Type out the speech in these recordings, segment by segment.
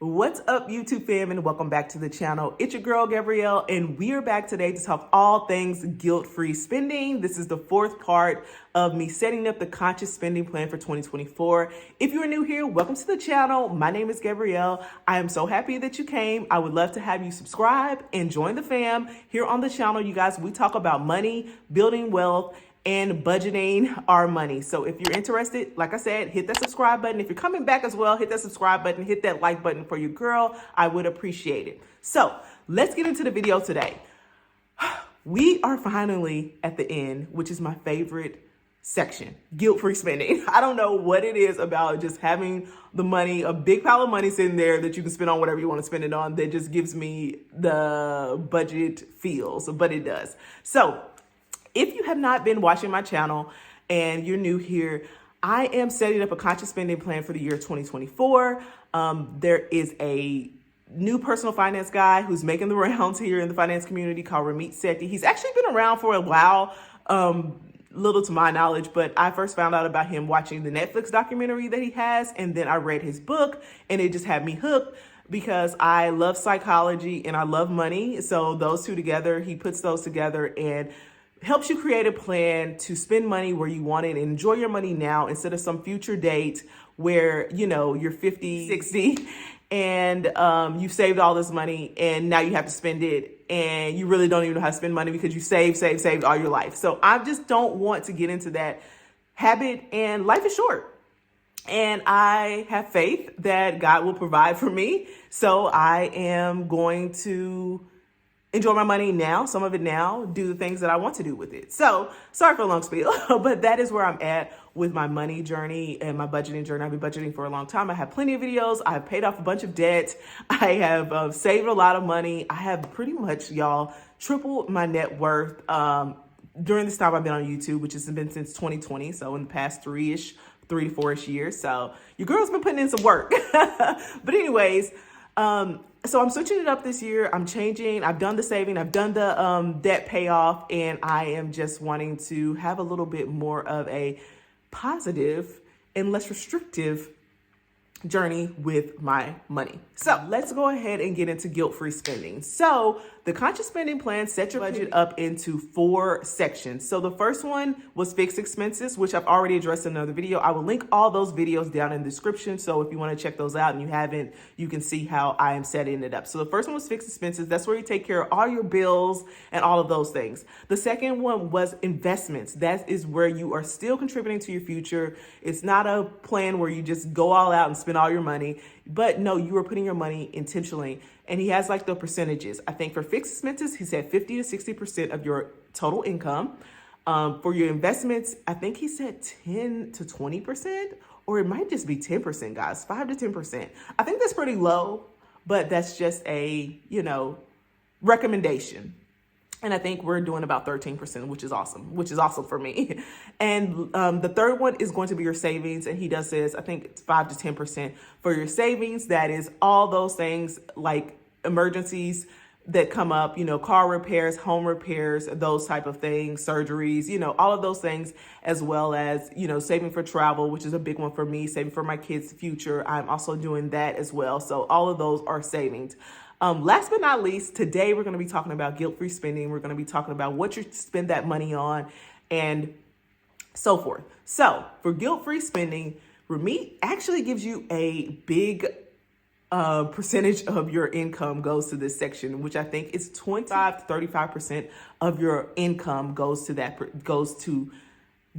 What's up, YouTube fam, and welcome back to the channel. It's your girl Gabrielle, and we are back today to talk all things guilt-free spending. This is the fourth part of me setting up the conscious spending plan for 2024. If you are new here, welcome to the channel. My name is Gabrielle. I am so happy that you came. I would love to have you subscribe and join the fam. Here on the channel, you guys, we talk about money, building wealth, and budgeting our money. So if you're interested, like I said, hit that subscribe button. If you're coming back as well, hit that subscribe button, hit that like button for your girl. I would appreciate it. So let's get into the video today. We are finally at the end, which is my favorite section, guilt-free spending. I don't know what it is about just having the money, a big pile of money sitting there that you can spend on whatever you want to spend it on, that just gives me the budget feels, but it does. So if you have not been watching my channel and you're new here, I am setting up a conscious spending plan for the year 2024. There is a new personal finance guy who's making the rounds here in the finance community called Ramit Sethi. He's actually been around for a while, little to my knowledge, but I first found out about him watching the Netflix documentary that he has, and then I read his book, and it just had me hooked because I love psychology and I love money. So those two together, he puts those together and helps you create a plan to spend money where you want it and enjoy your money now instead of some future date where, you know, you're 50, 60 and you've saved all this money and now you have to spend it and you really don't even know how to spend money because you saved all your life. So I just don't want to get into that habit, and life is short. And I have faith that God will provide for me. So I am going to enjoy my money now, some of it now, do the things that I want to do with it. So sorry for a long spiel, but that is where I'm at with my money journey and my budgeting journey. I've been budgeting for a long time. I have plenty of videos. I have paid off a bunch of debt. I have saved a lot of money. I have pretty much, y'all, tripled my net worth during this time I've been on YouTube, which has been since 2020. So in the past 3 to 4-ish years. So your girl's been putting in some work. But anyways, so I'm switching it up this year. I'm changing. I've done the saving. I've done the debt payoff. And I am just wanting to have a little bit more of a positive and less restrictive journey with my money. So let's go ahead and get into guilt-free spending. So the conscious spending plan sets your budget up into 4 sections. So the first one was fixed expenses, which I've already addressed in another video. I will link all those videos down in the description. So if you want to check those out and you haven't, you can see how I am setting it up. So the first one was fixed expenses. That's where you take care of all your bills and all of those things. The second one was investments. That is where you are still contributing to your future. It's not a plan where you just go all out and spend all your money, but no, you are putting your money intentionally. And he has like the percentages. I think for fixed expenses, he said 50 to 60% of your total income. For your investments, I think he said 10 to 20%, or it might just be 10%, guys, 5 to 10%. I think that's pretty low, but that's just a, recommendation. And I think we're doing about 13%, which is awesome for me. And the third one is going to be your savings. And he does says, I think it's 5 to 10% for your savings. That is all those things like emergencies that come up, car repairs, home repairs, those type of things, surgeries, all of those things, as well as, saving for travel, which is a big one for me, saving for my kids' future. I'm also doing that as well. So all of those are savings. Last but not least, today we're going to be talking about guilt-free spending. We're going to be talking about what you spend that money on and so forth. So for guilt-free spending, Ramit actually gives you a big percentage of your income goes to this section, which I think is 25 to 35% of your income goes to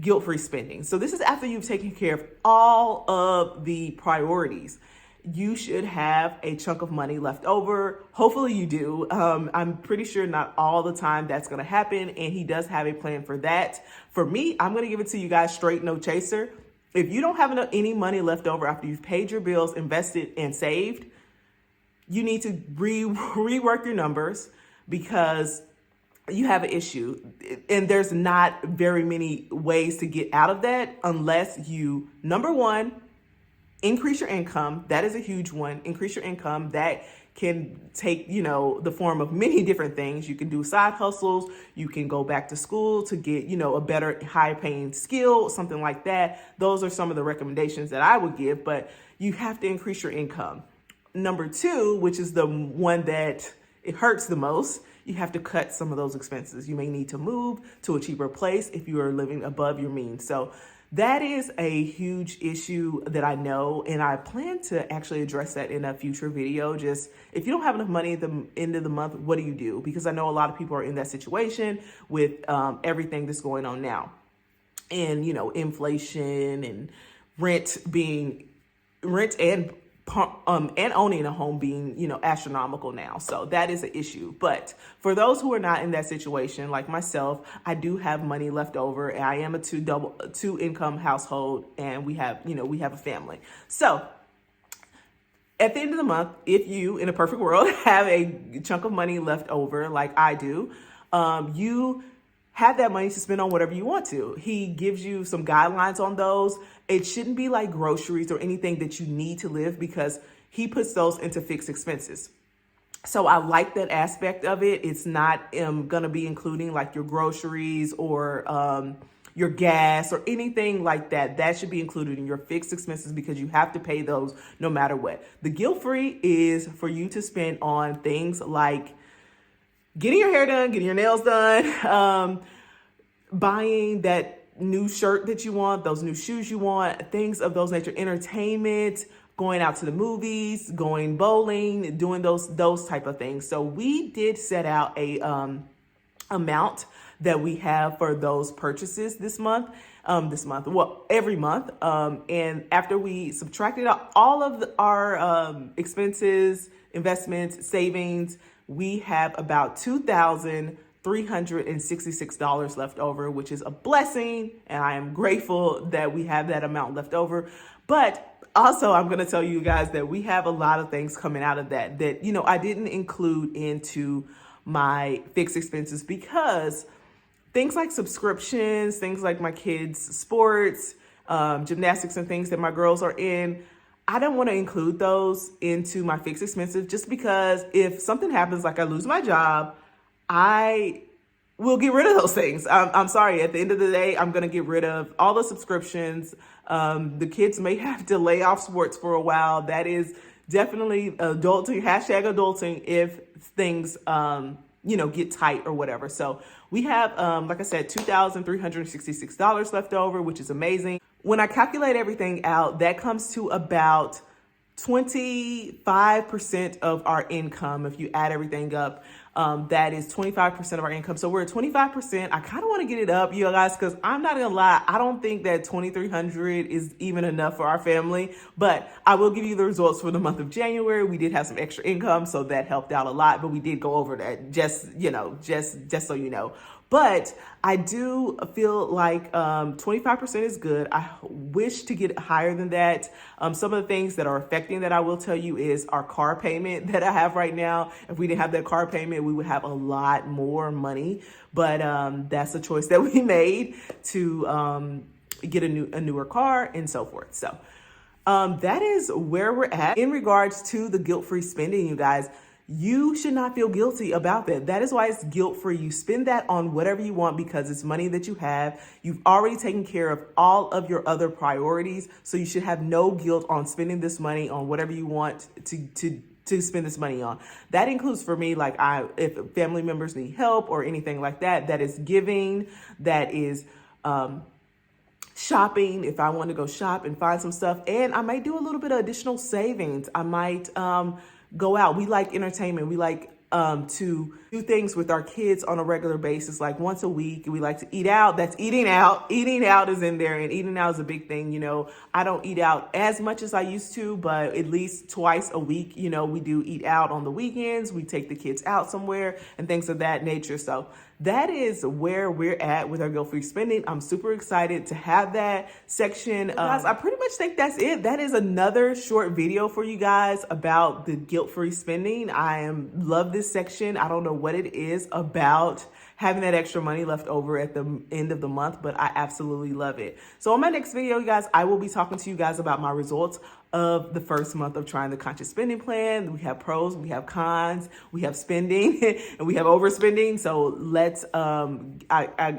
guilt-free spending. So this is after you've taken care of all of the priorities. You should have a chunk of money left over. Hopefully you do. I'm pretty sure not all the time that's going to happen. And he does have a plan for that. For me, I'm going to give it to you guys straight, no chaser. If you don't have any money left over after you've paid your bills, invested, and saved, you need to rework your numbers because you have an issue. And there's not very many ways to get out of that unless you, number one, increase your income. That is a huge one. Increase your income. That can take, the form of many different things. You can do side hustles. You can go back to school to get, a better high paying skill, something like that. Those are some of the recommendations that I would give, but you have to increase your income. number two, which is the one that it hurts the most, you have to cut some of those expenses. You may need to move to a cheaper place if you are living above your means. So that is a huge issue that I know, and I plan to actually address that in a future video. Just if you don't have enough money at the end of the month, what do you do? Because I know a lot of people are in that situation with everything that's going on now. And, you know, inflation and rent and owning a home being, you know, astronomical now. So that is an issue. But for those who are not in that situation, like myself, I do have money left over, and I am a two income household, and we have a family. So at the end of the month, if you, in a perfect world, have a chunk of money left over, like I do, you have that money to spend on whatever you want to. He gives you some guidelines on those. It shouldn't be like groceries or anything that you need to live, because he puts those into fixed expenses. So I like that aspect of it. It's not going to be including like your groceries or your gas or anything like that. That should be included in your fixed expenses, because you have to pay those no matter what. The guilt-free is for you to spend on things like getting your hair done, getting your nails done, buying that new shirt that you want, those new shoes you want, things of those nature, entertainment, going out to the movies, going bowling, doing those type of things. So we did set out a amount that we have for those purchases this month, well, every month. And after we subtracted out all of our expenses, investments, savings, we have about $2,366 left over, which is a blessing. And I am grateful that we have that amount left over. But also, I'm going to tell you guys that we have a lot of things coming out of that, you know, I didn't include into my fixed expenses, because things like subscriptions, things like my kids' sports, gymnastics and things that my girls are in, I don't want to include those into my fixed expenses, just because if something happens, like I lose my job, I will get rid of those things. I'm sorry. At the end of the day, I'm going to get rid of all the subscriptions. The kids may have to lay off sports for a while. That is definitely adulting, #adulting, if things, you know, get tight or whatever. So we have, like I said, $2,366 left over, which is amazing. When I calculate everything out, that comes to about 25% of our income. If you add everything up, that is 25% of our income. So we're at 25%. I kind of want to get it up, you guys, because I'm not gonna lie, I don't think that $2,300 is even enough for our family. But I will give you the results for the month of January. We did have some extra income, so that helped out a lot. But we did go over that, just so you know. But I do feel like 25% is good. I wish to get higher than that. Some of the things that are affecting that, I will tell you, is our car payment that I have right now. If we didn't have that car payment, we would have a lot more money. But that's a choice that we made to get a newer car and so forth. So that is where we're at in regards to the guilt-free spending, you guys. You should not feel guilty about that. That is why it's guilt-free. You spend that on whatever you want, because it's money that you have. You've already taken care of all of your other priorities. So you should have no guilt on spending this money on whatever you want to spend this money on. That includes, for me, like if family members need help or anything like that, that is giving, that is shopping, if I want to go shop and find some stuff. And I might do a little bit of additional savings. I might go out. We like entertainment. We like to do things with our kids on a regular basis, like once a week. We like to eat out. That's eating out. Eating out is in there, and eating out is a big thing. You know, I don't eat out as much as I used to, but at least twice a week, you know, we do eat out on the weekends. We take the kids out somewhere and things of that nature. So that is where we're at with our guilt-free spending. I'm super excited to have that section. Guys, I pretty much think that's it. That is another short video for you guys about the guilt-free spending. I love this section. I don't know what it is about having that extra money left over at the end of the month, but I absolutely love it. So on my next video, you guys, I will be talking to you guys about my results of the first month of trying the conscious spending plan. We have pros, we have cons, we have spending, and we have overspending. So let's, I'm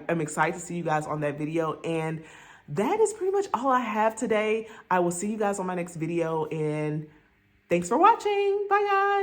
excited to see you guys on that video. And that is pretty much all I have today. I will see you guys on my next video, and Thanks for watching. Bye, guys.